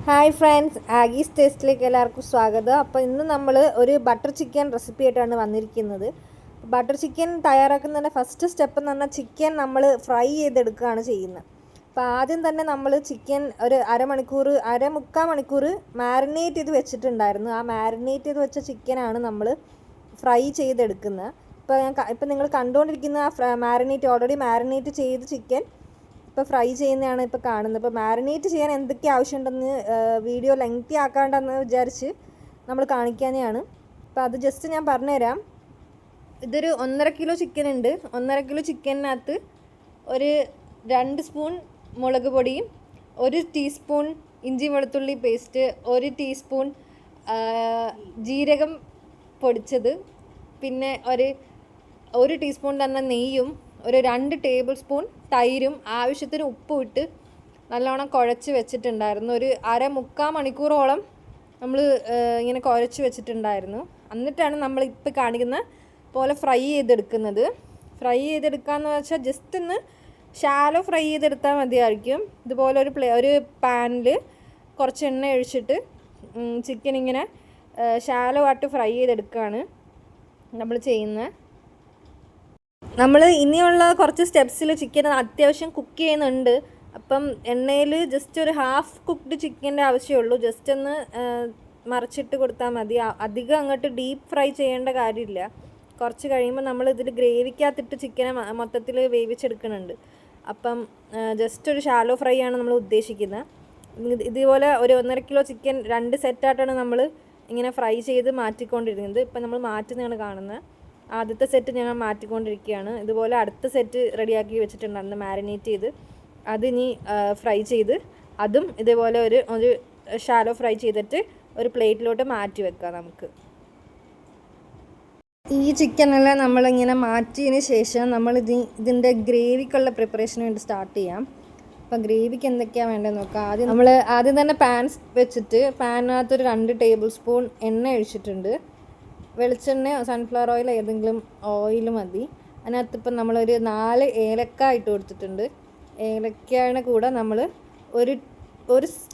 Hi friends, ആഗീസ് ടേസ്റ്റിലേക്ക് എല്ലാവർക്കും സ്വാഗതം. അപ്പോൾ ഇന്ന് നമ്മൾ ഒരു ബട്ടർ ചിക്കൻ റെസിപ്പി ആയിട്ടാണ് വന്നിരിക്കുന്നത്. ബട്ടർ ചിക്കൻ തയ്യാറാക്കുന്നതിൻ്റെ ഫസ്റ്റ് സ്റ്റെപ്പ് എന്ന് പറഞ്ഞാൽ ചിക്കൻ നമ്മൾ ഫ്രൈ ചെയ്തെടുക്കുകയാണ് ചെയ്യുന്നത്. അപ്പോൾ ആദ്യം തന്നെ നമ്മൾ ചിക്കൻ ഒരു മുക്കാൽ മണിക്കൂർ മാരിനേറ്റ് ചെയ്ത് വെച്ചിട്ടുണ്ടായിരുന്നു. ആ മാരിനേറ്റ് ചെയ്ത് വെച്ച ചിക്കനാണ് നമ്മൾ ഫ്രൈ ചെയ്തെടുക്കുന്നത്. ഇപ്പോൾ നിങ്ങൾ കണ്ടുകൊണ്ടിരിക്കുന്ന ഓൾറെഡി മാരിനേറ്റ് ചെയ്ത് ചിക്കൻ ഇപ്പോൾ ഫ്രൈ ചെയ്യുന്നതാണ് ഇപ്പോൾ കാണുന്നത്. ഇപ്പോൾ മാരിനേറ്റ് ചെയ്യാൻ എന്തൊക്കെ ആവശ്യമുണ്ടെന്ന് വീഡിയോ ലെങ്തി ആക്കാണ്ടെന്ന് വിചാരിച്ച് നമ്മൾ കാണിക്കാനെയാണ്. അപ്പോൾ അത് ജസ്റ്റ് ഞാൻ പറഞ്ഞുതരാം. ഇതൊരു 1.5 കിലോ ചിക്കൻ ഉണ്ട്. 1.5 കിലോ ചിക്കനകത്ത് ഒരു 2 സ്പൂൺ മുളക് പൊടിയും 1 ടീസ്പൂൺ ഇഞ്ചി വെളുത്തുള്ളി പേസ്റ്റ്, 1 ടീസ്പൂൺ ജീരകം പൊടിച്ചത്, പിന്നെ ഒരു ടീസ്പൂൺ തന്നെ നെയ്യും, ഒരു 2 ടേബിൾ സ്പൂൺ തൈരും, ആവശ്യത്തിന് ഉപ്പും ഇട്ട് നല്ലോണം കുഴച്ച് വെച്ചിട്ടുണ്ടായിരുന്നു. ഒരു മുക്കാൽ മണിക്കൂറോളം നമ്മൾ ഇങ്ങനെ കുഴച്ച് വെച്ചിട്ടുണ്ടായിരുന്നു. എന്നിട്ടാണ് നമ്മൾ ഇപ്പോൾ കാണിക്കുന്ന പോലെ ഫ്രൈ ചെയ്തെടുക്കുന്നത്. ഫ്രൈ ചെയ്തെടുക്കാമെന്ന് വെച്ചാൽ ജസ്റ്റ് ഒന്ന് ഷാലോ ഫ്രൈ ചെയ്തെടുത്താൽ മതിയായിരിക്കും. ഇതുപോലെ ഒരു പാനിൽ കുറച്ച് എണ്ണ ഒഴിച്ചിട്ട് ചിക്കൻ ഇങ്ങനെ ഷാലോ ആയിട്ട് ഫ്രൈ ചെയ്തെടുക്കുകയാണ് നമ്മൾ ചെയ്യുന്നത്. നമ്മൾ ഇനിയുള്ള കുറച്ച് സ്റ്റെപ്സിൽ ചിക്കൻ അത്യാവശ്യം കുക്ക് ചെയ്യുന്നുണ്ട്. അപ്പം എണ്ണയിൽ ജസ്റ്റ് ഒരു ഹാഫ് കുക്ക്ഡ് ചിക്കൻ്റെ ആവശ്യമുള്ളൂ. ജസ്റ്റ് ഒന്ന് മറിച്ചിട്ട് കൊടുത്താൽ മതി. അധികം അങ്ങോട്ട് ഡീപ്പ് ഫ്രൈ ചെയ്യേണ്ട കാര്യമില്ല. കുറച്ച് കഴിയുമ്പോൾ നമ്മൾ ഇതിൽ ഗ്രേവിക്കകത്തിട്ട് ചിക്കനെ മൊത്തത്തിൽ വേവിച്ചെടുക്കുന്നുണ്ട്. അപ്പം ജസ്റ്റ് ഒരു ഷാലോ ഫ്രൈ ആണ് നമ്മൾ ഉദ്ദേശിക്കുന്നത്. ഇതുപോലെ ഒരു 1.5 കിലോ ചിക്കൻ 2 സെറ്റായിട്ടാണ് നമ്മൾ ഇങ്ങനെ ഫ്രൈ ചെയ്ത് മാറ്റിക്കൊണ്ടിരിക്കുന്നത്. ഇപ്പം നമ്മൾ മാറ്റുന്നതാണ് കാണുന്നത്. ആദ്യത്തെ സെറ്റ് ഞങ്ങൾ മാറ്റിക്കൊണ്ടിരിക്കുകയാണ്. ഇതുപോലെ അടുത്ത സെറ്റ് റെഡിയാക്കി വെച്ചിട്ടുണ്ടായിരുന്നു മാരിനേറ്റ് ചെയ്ത്. അതിനി ഫ്രൈ ചെയ്ത് അതും ഇതേപോലെ ഒരു ഷാലോ ഫ്രൈ ചെയ്തിട്ട് ഒരു പ്ലേറ്റിലോട്ട് മാറ്റി വെക്കാം നമുക്ക്. ഈ ചിക്കനെല്ലാം നമ്മളിങ്ങനെ മാറ്റിയതിന് ശേഷം നമ്മൾ ഇതിൻ്റെ ഗ്രേവിക്കുള്ള പ്രിപ്പറേഷന് വേണ്ടി സ്റ്റാർട്ട് ചെയ്യാം. അപ്പോൾ ഗ്രേവിക്ക് എന്തൊക്കെയാണ് വേണ്ടതെന്ന് നോക്കാം. ആദ്യം തന്നെ പാൻ വെച്ചിട്ട് പാനിനകത്തൊരു 2 ടേബിൾ സ്പൂൺ എണ്ണ ഒഴിച്ചിട്ടുണ്ട്. വെളിച്ചെണ്ണ, സൺഫ്ലവർ ഓയിൽ, ഏതെങ്കിലും ഓയിൽ മതി. അതിനകത്ത് ഇപ്പം നമ്മളൊരു 4 ഏലക്ക ഇട്ട് കൊടുത്തിട്ടുണ്ട്. ഏലക്കയുടെ കൂടെ നമ്മൾ ഒരു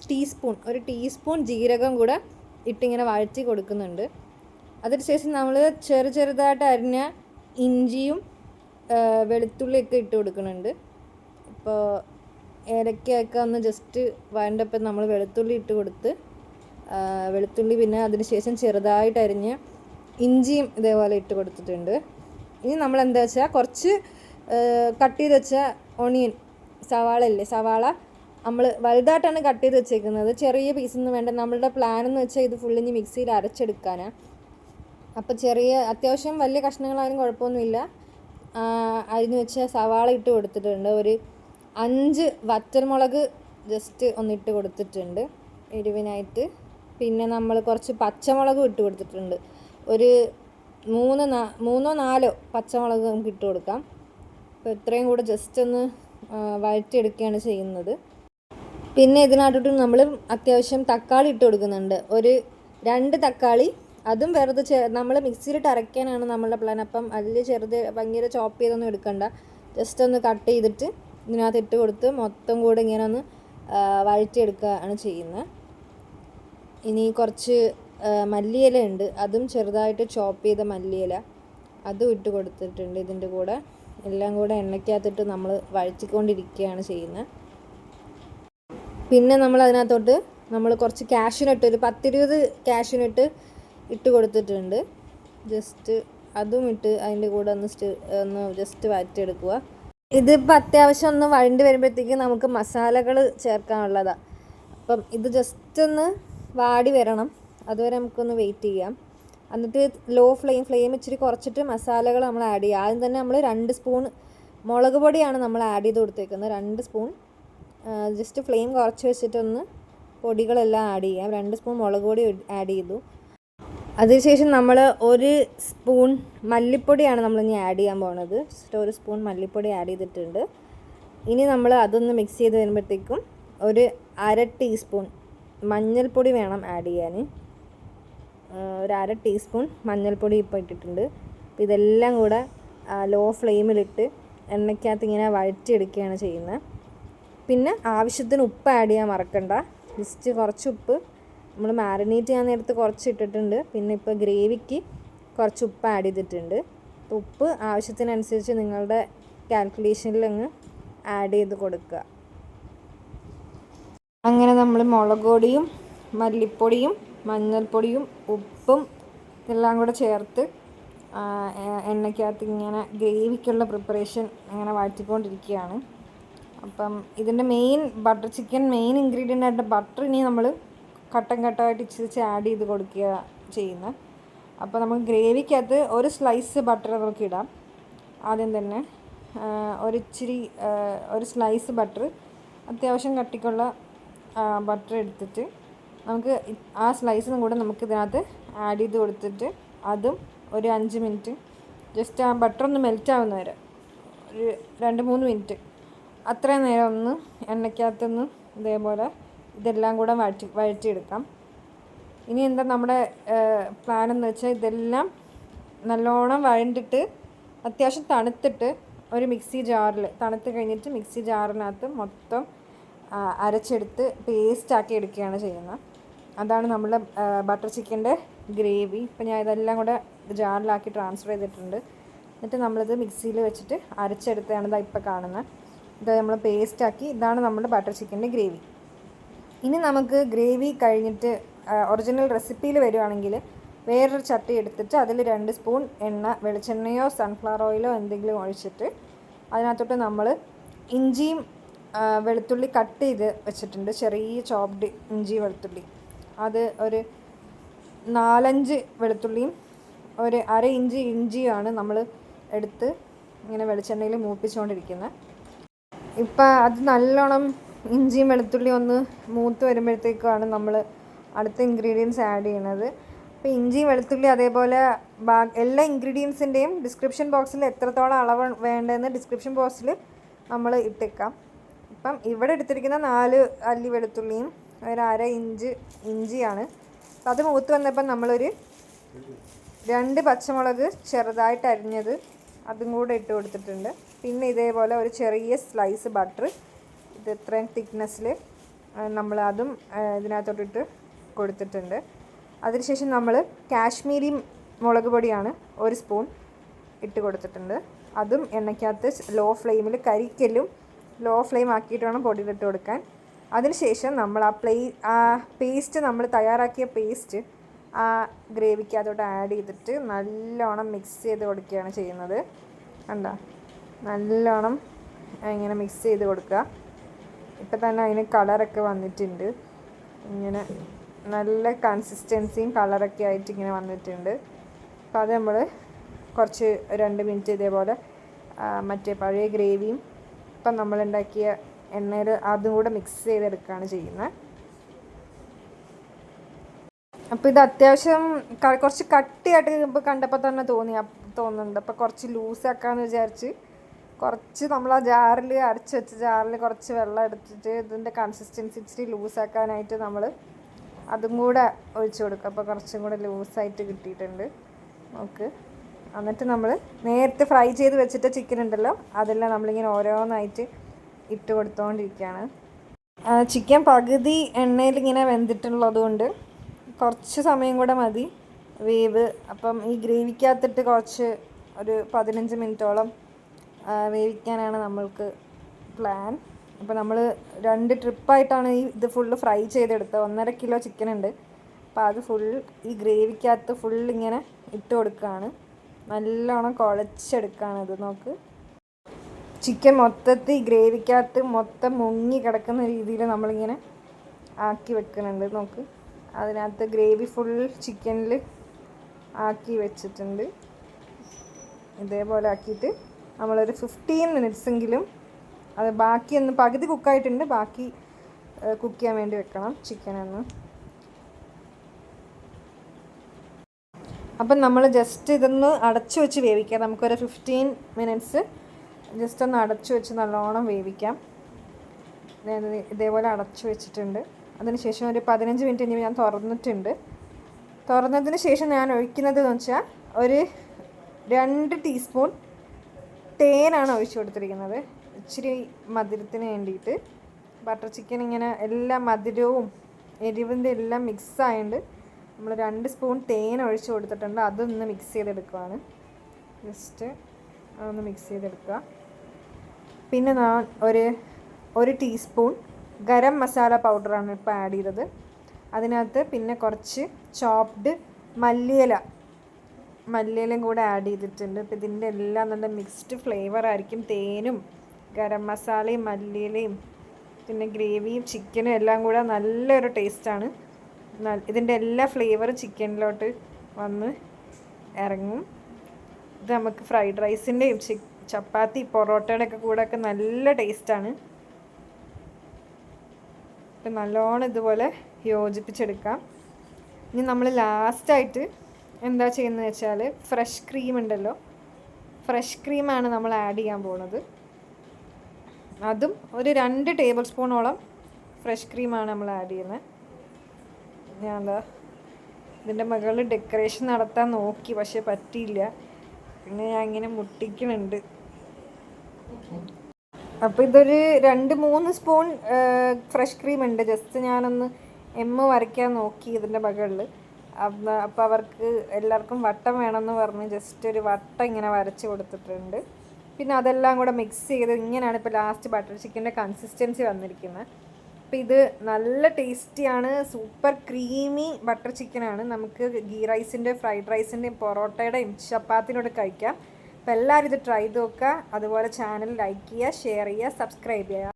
ടീസ്പൂൺ ജീരകം കൂടെ ഇട്ടിങ്ങനെ വഴറ്റി കൊടുക്കുന്നുണ്ട്. അതിനുശേഷം നമ്മൾ ചെറുതായിട്ട് അരിഞ്ഞ ഇഞ്ചിയും വെളുത്തുള്ളിയൊക്കെ ഇട്ട് കൊടുക്കുന്നുണ്ട്. ഇപ്പോൾ ഏലക്കയൊക്കെ ഒന്ന് ജസ്റ്റ് വഴണ്ടപ്പോൾ നമ്മൾ വെളുത്തുള്ളി ഇട്ട് കൊടുത്ത് വെളുത്തുള്ളി, പിന്നെ അതിനുശേഷം ചെറുതായിട്ട് അരിഞ്ഞ ഇഞ്ചിയും ഇതേപോലെ ഇട്ട് കൊടുത്തിട്ടുണ്ട്. ഇനി നമ്മൾ എന്താ വെച്ചാൽ കുറച്ച് കട്ട് ചെയ്ത് വെച്ച ഓണിയൻ, സവാള നമ്മൾ വലുതായിട്ടാണ് കട്ട് ചെയ്ത് വെച്ചേക്കുന്നത്. ചെറിയ പീസൊന്നും വേണ്ട. നമ്മളുടെ പ്ലാൻ എന്ന് വെച്ചാൽ ഇത് ഫുള്ളിഞ്ഞ് മിക്സിയിൽ അരച്ചെടുക്കാനാണ്. അപ്പോൾ അത്യാവശ്യം വലിയ കഷ്ണങ്ങളായാലും കുഴപ്പമൊന്നുമില്ല. അരിഞ്ഞ് വെച്ച സവാള ഇട്ട് കൊടുത്തിട്ടുണ്ട്. ഒരു 5 വറ്റൽമുളക് ജസ്റ്റ് ഒന്നിട്ട് കൊടുത്തിട്ടുണ്ട് എരിവിനായിട്ട്. പിന്നെ നമ്മൾ കുറച്ച് പച്ചമുളകും ഇട്ട് കൊടുത്തിട്ടുണ്ട്. ഒരു 3-4 പച്ചമുളക് നമുക്ക് ഇട്ട് കൊടുക്കാം. അപ്പോൾ ഇത്രയും കൂടെ ജസ്റ്റ് ഒന്ന് വഴറ്റിയെടുക്കുകയാണ് ചെയ്യുന്നത്. പിന്നെ ഇതിനകത്തോട്ട് നമ്മൾ അത്യാവശ്യം തക്കാളി ഇട്ട് കൊടുക്കുന്നുണ്ട്. ഒരു 2 തക്കാളി, അതും വെറുതെ നമ്മൾ മിക്സിയിലിട്ട് അരയ്ക്കാനാണ് നമ്മളുടെ പ്ലാൻ. അപ്പം അതിൽ ഭയങ്കര ചോപ്പ് ചെയ്തൊന്നും എടുക്കണ്ട. ജസ്റ്റ് ഒന്ന് കട്ട് ചെയ്തിട്ട് ഇതിനകത്ത് ഇട്ട് കൊടുത്ത് മൊത്തം കൂടെ ഇങ്ങനെ ഒന്ന് വഴറ്റിയെടുക്കുകയാണ് ചെയ്യുന്നത്. ഇനി കുറച്ച് മല്ലിയില ഉണ്ട്. അതും ചെറുതായിട്ട് ചോപ്പ് ചെയ്ത മല്ലിയില അതും ഇട്ട് കൊടുത്തിട്ടുണ്ട്. ഇതിൻ്റെ കൂടെ എല്ലാം കൂടെ എണ്ണയ്ക്കകത്തിട്ട് നമ്മൾ വഴറ്റിക്കൊണ്ടിരിക്കുകയാണ് ചെയ്യുന്നത്. പിന്നെ നമ്മൾ അതിനകത്തോട്ട് കുറച്ച് കാഷ്യൂനട്ട്, ഒരു 10-20 കാഷ്യൂനട്ട് ഇട്ട് കൊടുത്തിട്ടുണ്ട്. ജസ്റ്റ് അതും ഇട്ട് അതിൻ്റെ കൂടെ ഒന്ന് ജസ്റ്റ് വഴറ്റിയെടുക്കുക. ഇതിപ്പോൾ അത്യാവശ്യം ഒന്ന് വഴണ്ടി വരുമ്പോഴത്തേക്കും നമുക്ക് മസാലകൾ ചേർക്കാനുള്ളതാണ്. അപ്പം ഇത് ജസ്റ്റ് ഒന്ന് വാടി വരണം. അതുവരെ നമുക്കൊന്ന് വെയിറ്റ് ചെയ്യാം. എന്നിട്ട് ലോ ഫ്ലെയിം ഇച്ചിരി കുറച്ചിട്ട് മസാലകൾ നമ്മൾ ആഡ് ചെയ്യുക. ആദ്യം തന്നെ നമ്മൾ 2 സ്പൂൺ മുളക് പൊടിയാണ് നമ്മൾ ആഡ് ചെയ്ത് കൊടുത്തേക്കുന്നത്. 2 സ്പൂൺ ജസ്റ്റ് ഫ്ലെയിം കുറച്ച് വെച്ചിട്ടൊന്ന് പൊടികളെല്ലാം ആഡ് ചെയ്യാം. 2 സ്പൂൺ മുളക് പൊടി ആഡ് ചെയ്തു. അതിനുശേഷം നമ്മൾ 1 സ്പൂൺ മല്ലിപ്പൊടിയാണ് നമ്മളിനി ആഡ് ചെയ്യാൻ പോകുന്നത്. ജസ്റ്റ് 1 സ്പൂൺ മല്ലിപ്പൊടി ആഡ് ചെയ്തിട്ടുണ്ട്. ഇനി നമ്മൾ അതൊന്ന് മിക്സ് ചെയ്ത് വരുമ്പോഴത്തേക്കും ഒരു 1/2 ടീസ്പൂൺ മഞ്ഞൾപ്പൊടി വേണം ആഡ് ചെയ്യാൻ. ഒരു 1/2 ടീസ്പൂൺ മഞ്ഞൾപ്പൊടി ഇപ്പോൾ ഇട്ടിട്ടുണ്ട്. അപ്പോൾ ഇതെല്ലാം കൂടെ ലോ ഫ്ലെയിമിലിട്ട് എണ്ണയ്ക്കകത്ത് ഇങ്ങനെ വഴറ്റിയെടുക്കുകയാണ് ചെയ്യുന്നത്. പിന്നെ ആവശ്യത്തിന് ഉപ്പ് ആഡ് ചെയ്യാൻ മറക്കണ്ട. ജസ്റ്റ് കുറച്ച് ഉപ്പ് നമ്മൾ മാരിനേറ്റ് ചെയ്യാൻ നേരത്ത് കുറച്ച് ഇട്ടിട്ടുണ്ട്. പിന്നെ ഇപ്പോൾ ഗ്രേവിക്ക് കുറച്ച് ഉപ്പ് ആഡ് ചെയ്തിട്ടുണ്ട്. ഉപ്പ് ആവശ്യത്തിനനുസരിച്ച് നിങ്ങളുടെ കാൽക്കുലേഷനിൽ അങ്ങ് ആഡ് ചെയ്ത് കൊടുക്കുക. അങ്ങനെ നമ്മൾ മുളക് പൊടിയും മല്ലിപ്പൊടിയും മഞ്ഞൾപ്പൊടിയും ഉപ്പും ഇതെല്ലാം കൂടെ ചേർത്ത് എണ്ണയ്ക്കകത്ത് ഇങ്ങനെ ഗ്രേവിക്കുള്ള പ്രിപ്പറേഷൻ ഇങ്ങനെ വഴറ്റിക്കൊണ്ടിരിക്കുകയാണ്. അപ്പം ഇതിൻ്റെ main butter chicken main ingredient ആയിട്ട് ബട്ടർ ഇനി നമ്മൾ ഘട്ടം ഘട്ടമായിട്ട് ഇച്ചിരി ആഡ് ചെയ്ത് കൊടുക്കുക ചെയ്യുന്നത്. അപ്പോൾ നമുക്ക് ഗ്രേവിക്കകത്ത് ഒരു സ്ലൈസ് ബട്ടർ നമുക്ക് ഇടാം. ആദ്യം തന്നെ ഒരു സ്ലൈസ് ബട്ടർ അത്യാവശ്യം കട്ടിക്കുള്ള ബട്ടർ എടുത്തിട്ട് നമുക്ക് ആ സ്ലൈസും കൂടെ നമുക്ക് ഇതിനകത്ത് ആഡ് ചെയ്ത് കൊടുത്തിട്ട് അതും ഒരു 5 മിനിറ്റ് ജസ്റ്റ് ആ ബട്ടർ ഒന്ന് മെൽറ്റ് ആവുന്ന വരെ ഒരു 2-3 മിനിറ്റ് അത്രയും നേരം ഒന്ന് എണ്ണയ്ക്കകത്തൊന്ന് ഇതേപോലെ ഇതെല്ലാം കൂടെ വഴറ്റിയെടുക്കാം. ഇനി എന്താ നമ്മുടെ പ്ലാൻ എന്ന് വെച്ചാൽ ഇതെല്ലാം നല്ലോണം വഴണ്ടിട്ട് അത്യാവശ്യം തണുത്തിട്ട് ഒരു മിക്സി ജാറിൽ തണുത്ത് കഴിഞ്ഞിട്ട് മിക്സി ജാറിനകത്ത് മൊത്തം അരച്ചെടുത്ത് പേസ്റ്റാക്കി എടുക്കുകയാണ് ചെയ്യുന്നത്. അതാണ് നമ്മുടെ ബട്ടർ ചിക്കൻ്റെ ഗ്രേവി. ഇപ്പം ഞാൻ ഇതെല്ലാം കൂടെ ജാറിലാക്കി ട്രാൻസ്ഫർ ചെയ്തിട്ടുണ്ട്. എന്നിട്ട് നമ്മളിത് മിക്സിയിൽ വെച്ചിട്ട് അരച്ചെടുത്താണ് ഇതാ ഇപ്പോൾ കാണുന്നത്. ഇത് നമ്മൾ പേസ്റ്റാക്കി. ഇതാണ് നമ്മുടെ ബട്ടർ ചിക്കൻ്റെ ഗ്രേവി. ഇനി നമുക്ക് ഗ്രേവി കഴിഞ്ഞിട്ട് ഒറിജിനൽ റെസിപ്പിയിൽ വരുവാണെങ്കിൽ വേറൊരു ചട്ടി എടുത്തിട്ട് അതിൽ 2 സ്പൂൺ എണ്ണ വെളിച്ചെണ്ണയോ സൺഫ്ലവർ ഓയിലോ എന്തെങ്കിലും ഒഴിച്ചിട്ട് അതിനകത്തോട്ട് നമ്മൾ ഇഞ്ചിയും വെളുത്തുള്ളി കട്ട് ചെയ്ത് വെച്ചിട്ടുണ്ട്. ചെറിയ ചോപ്ഡ് ഇഞ്ചി വെളുത്തുള്ളി അത് ഒരു 4-5 വെളുത്തുള്ളിയും ഒരു 1/2 ഇഞ്ച് ഇഞ്ചിയാണ് നമ്മൾ എടുത്ത് ഇങ്ങനെ വെളിച്ചെണ്ണയിൽ മൂപ്പിച്ചുകൊണ്ടിരിക്കുന്നത്. ഇപ്പം അത് നല്ലോണം ഇഞ്ചിയും വെളുത്തുള്ളിയും ഒന്ന് മൂത്ത് വരുമ്പോഴത്തേക്കാണ് നമ്മൾ അടുത്ത ഇൻഗ്രീഡിയൻസ് ആഡ് ചെയ്യണത്. അപ്പോൾ ഇഞ്ചിയും വെളുത്തുള്ളി അതേപോലെ എല്ലാ ഇൻഗ്രീഡിയൻസിൻ്റെയും ഡിസ്ക്രിപ്ഷൻ ബോക്സിൽ എത്രത്തോളം അളവ് വേണ്ടതെന്ന് ഡിസ്ക്രിപ്ഷൻ ബോക്സിൽ നമ്മൾ ഇട്ടേക്കാം. ഇപ്പം ഇവിടെ എടുത്തിരിക്കുന്ന 4 അല്ലി വെളുത്തുള്ളിയും ഒരു 1/2 ഇഞ്ച് ഇഞ്ചിയാണ്. അപ്പം അത് മൂത്ത് വന്നപ്പം നമ്മളൊരു 2 പച്ചമുളക് ചെറുതായിട്ട് അരിഞ്ഞത് അതും കൂടെ ഇട്ട് കൊടുത്തിട്ടുണ്ട്. പിന്നെ ഇതേപോലെ ഒരു ചെറിയ സ്ലൈസ് ബട്ടർ ഇത് ഇത്രയും തിക്നെസ്സിൽ നമ്മൾ അതും ഇതിനകത്തോട്ടിട്ട് കൊടുത്തിട്ടുണ്ട്. അതിനുശേഷം നമ്മൾ കാശ്മീരി മുളക് പൊടിയാണ് 1 സ്പൂൺ ഇട്ട് കൊടുത്തിട്ടുണ്ട്. അതും എണ്ണയ്ക്കകത്ത് ലോ ഫ്ലെയിമിൽ കരിക്കലും ലോ ഫ്ലെയിം ആക്കിയിട്ട് വേണം പൊടിയിലിട്ട് കൊടുക്കാൻ. അതിനുശേഷം നമ്മൾ ആ പേസ്റ്റ് നമ്മൾ തയ്യാറാക്കിയ പേസ്റ്റ് ആ ഗ്രേവിക്കകത്തോട്ട് ആഡ് ചെയ്തിട്ട് നല്ലോണം മിക്സ് ചെയ്ത് കൊടുക്കുകയാണ് ചെയ്യുന്നത്. കണ്ടോ, നല്ലോണം ഇങ്ങനെ മിക്സ് ചെയ്ത് കൊടുക്കുക. ഇപ്പം തന്നെ അതിന് കളറൊക്കെ വന്നിട്ടുണ്ട്. ഇങ്ങനെ നല്ല കൺസിസ്റ്റൻസിയും കളറൊക്കെ ആയിട്ട് ഇങ്ങനെ വന്നിട്ടുണ്ട്. അപ്പോൾ അത് നമ്മൾ കുറച്ച് 2 മിനിറ്റ് ഇതേപോലെ മറ്റേ പഴയ ഗ്രേവിയും ഇപ്പം നമ്മളുണ്ടാക്കിയ എണ്ണയിൽ അതും കൂടെ മിക്സ് ചെയ്തെടുക്കുകയാണ് ചെയ്യുന്നത്. അപ്പോൾ ഇത് അത്യാവശ്യം കുറച്ച് കട്ടിയായിട്ട് ഇപ്പോൾ കണ്ടപ്പോൾ തന്നെ തോന്നുന്നുണ്ട്. അപ്പോൾ കുറച്ച് ലൂസാക്കാമെന്ന് വിചാരിച്ച് കുറച്ച് നമ്മൾ ആ ജാറിൽ അരച്ച് വെച്ച ജാറിൽ കുറച്ച് വെള്ളം എടുത്തിട്ട് ഇതിൻ്റെ കൺസിസ്റ്റൻസി ഇച്ചിരി ലൂസാക്കാനായിട്ട് നമ്മൾ അതും കൂടെ ഒഴിച്ചു കൊടുക്കും. അപ്പോൾ കുറച്ചും കൂടെ ലൂസായിട്ട് കിട്ടിയിട്ടുണ്ട് നമുക്ക്. എന്നിട്ട് നമ്മൾ നേരത്തെ ഫ്രൈ ചെയ്ത് വെച്ചിട്ട് ചിക്കൻ ഉണ്ടല്ലോ അതെല്ലാം നമ്മളിങ്ങനെ ഓരോന്നായിട്ട് ഇട്ട് കൊടുത്തുകൊണ്ടിരിക്കുകയാണ്. ചിക്കൻ പകുതി എണ്ണയിൽ ഇങ്ങനെ വെന്തിട്ടുള്ളത് കൊണ്ട് കുറച്ച് സമയം കൂടെ മതി വേവ്. അപ്പം ഈ ഗ്രേവിക്കകത്തിട്ട് കുറച്ച് ഒരു 15 മിനിറ്റോളം വേവിക്കാനാണ് നമ്മൾക്ക് പ്ലാൻ. അപ്പോൾ നമ്മൾ 2 ട്രിപ്പായിട്ടാണ് ഇത് ഫുള്ള് ഫ്രൈ ചെയ്തെടുത്തത്. 1.5 കിലോ ചിക്കൻ ഉണ്ട്. അപ്പോൾ അത് ഫുൾ ഈ ഗ്രേവിക്കകത്ത് ഫുൾ ഇങ്ങനെ ഇട്ട് കൊടുക്കുകയാണ്. നല്ലോണം കുഴച്ചെടുക്കുകയാണ്. ഇത് നോക്ക്, ചിക്കൻ മൊത്തത്തിൽ ഗ്രേവിക്കകത്ത് മൊത്തം മുങ്ങി കിടക്കുന്ന രീതിയിൽ നമ്മളിങ്ങനെ ആക്കി വെക്കുന്നുണ്ട്. നോക്ക്, അതിനകത്ത് ഗ്രേവി ഫുൾ ചിക്കനിൽ ആക്കി വെച്ചിട്ടുണ്ട്. ഇതേപോലെ ആക്കിയിട്ട് നമ്മളൊരു 15 മിനിറ്റ്സെങ്കിലും അത് ബാക്കിയൊന്ന് പകുതി കുക്കായിട്ടുണ്ട്, ബാക്കി കുക്ക് ചെയ്യാൻ വേണ്ടി വെക്കണം ചിക്കനൊന്ന്. അപ്പം നമ്മൾ ജസ്റ്റ് ഇതൊന്ന് അടച്ചു വെച്ച് വേവിക്കാം. നമുക്കൊരു 15 മിനിറ്റ്സ് ജസ്റ്റ് ഒന്ന് അടച്ചു വെച്ച് നല്ലോണം വേവിക്കാം. ഇതേപോലെ അടച്ചു വെച്ചിട്ടുണ്ട്. അതിനുശേഷം ഒരു 15 മിനിറ്റ് കഴിഞ്ഞ് ഞാൻ തുറന്നിട്ടുണ്ട്. തുറന്നതിന് ശേഷം ഞാൻ ഒഴിക്കുന്നത് എന്ന് വെച്ചാൽ ഒരു 2 ടീസ്പൂൺ തേനാണ് ഒഴിച്ചു കൊടുത്തിരിക്കുന്നത്. ഇച്ചിരി മധുരത്തിന് വേണ്ടിയിട്ട്. ബട്ടർ ചിക്കൻ ഇങ്ങനെ എല്ലാ മധുരവും എരിവിൻ്റെ എല്ലാം മിക്സ് ആയതുകൊണ്ട് നമ്മൾ 2 സ്പൂൺ തേൻ ഒഴിച്ച് കൊടുത്തിട്ടുണ്ട്. അതൊന്ന് മിക്സ് ചെയ്തെടുക്കുകയാണ്. ജസ്റ്റ് അതൊന്ന് മിക്സ് ചെയ്തെടുക്കുക. പിന്നെ ഞാൻ ഒരു ടീസ്പൂൺ ഗരം മസാല പൗഡറാണ് ഇപ്പോൾ ആഡ് ചെയ്തത്. അതിനകത്ത് പിന്നെ കുറച്ച് ചോപ്ഡ് മല്ലിയിലയും കൂടെ ആഡ് ചെയ്തിട്ടുണ്ട്. അപ്പോൾ ഇതിൻ്റെ എല്ലാം നല്ല മിക്സ്ഡ് ഫ്ലേവർ ആയിരിക്കും. തേനും ഗരം മസാലയും മല്ലിയിലയും പിന്നെ ഗ്രേവിയും ചിക്കനും എല്ലാം കൂടെ നല്ലൊരു ടേസ്റ്റാണ്. ഇതിൻ്റെ എല്ലാ ഫ്ലേവറും ചിക്കനിലോട്ട് വന്ന് ഇറങ്ങും. ഇത് നമുക്ക് ഫ്രൈഡ് റൈസിൻ്റെയും ചപ്പാത്തി പൊറോട്ടയുടെ ഒക്കെ കൂടെ ഒക്കെ നല്ല ടേസ്റ്റാണ്. ഇപ്പം നല്ലോണം ഇതുപോലെ യോജിപ്പിച്ചെടുക്കാം. ഇനി നമ്മൾ ലാസ്റ്റായിട്ട് എന്താ ചെയ്യുന്നത് വെച്ചാൽ ഫ്രഷ് ക്രീം ഉണ്ടല്ലോ, ഫ്രഷ് ക്രീമാണ് നമ്മൾ ആഡ് ചെയ്യാൻ പോകുന്നത്. അതും ഒരു 2 ടേബിൾ സ്പൂണോളം ഫ്രഷ് ക്രീമാണ് നമ്മൾ ആഡ് ചെയ്യുന്നത്. ഞാൻ ഇതിൻ്റെ മുകളിൽ ഡെക്കറേഷൻ നടത്താൻ നോക്കി, പക്ഷേ പറ്റിയില്ല. പിന്നെ ഞാൻ ഇങ്ങനെ മുട്ടിക്കുന്നുണ്ട്. അപ്പോൾ ഇതൊരു 2-3 സ്പൂൺ ഫ്രഷ് ക്രീം ഉണ്ട്. ജസ്റ്റ് ഞാനൊന്ന് വരയ്ക്കാൻ നോക്കി ഇതിൻ്റെ മുകളിൽ. അപ്പോൾ അവർക്ക് എല്ലാവർക്കും വട്ടം വേണമെന്ന് പറഞ്ഞ് ജസ്റ്റ് ഒരു വട്ടം ഇങ്ങനെ വരച്ച് കൊടുത്തിട്ടുണ്ട്. പിന്നെ അതെല്ലാം കൂടെ മിക്സ് ചെയ്ത് ഇങ്ങനെയാണ് ഇപ്പോൾ ലാസ്റ്റ് ബട്ടർ ചിക്കൻ്റെ കൺസിസ്റ്റൻസി വന്നിരിക്കുന്നത്. അപ്പോൾ ഇത് നല്ല ടേസ്റ്റിയാണ്. സൂപ്പർ ക്രീമി ബട്ടർ ചിക്കനാണ്. നമുക്ക് ഗീ റൈസിൻ്റെ, ഫ്രൈഡ് റൈസിൻ്റെയും പൊറോട്ടയുടെയും ചപ്പാത്തിനോട് കഴിക്കാം. അപ്പോൾ എല്ലാവരും ഇത് ട്രൈ ചെയ്ത് നോക്കുക. അതുപോലെ ചാനൽ ലൈക്ക് ചെയ്യുക, ഷെയർ ചെയ്യുക, സബ്സ്ക്രൈബ് ചെയ്യുക.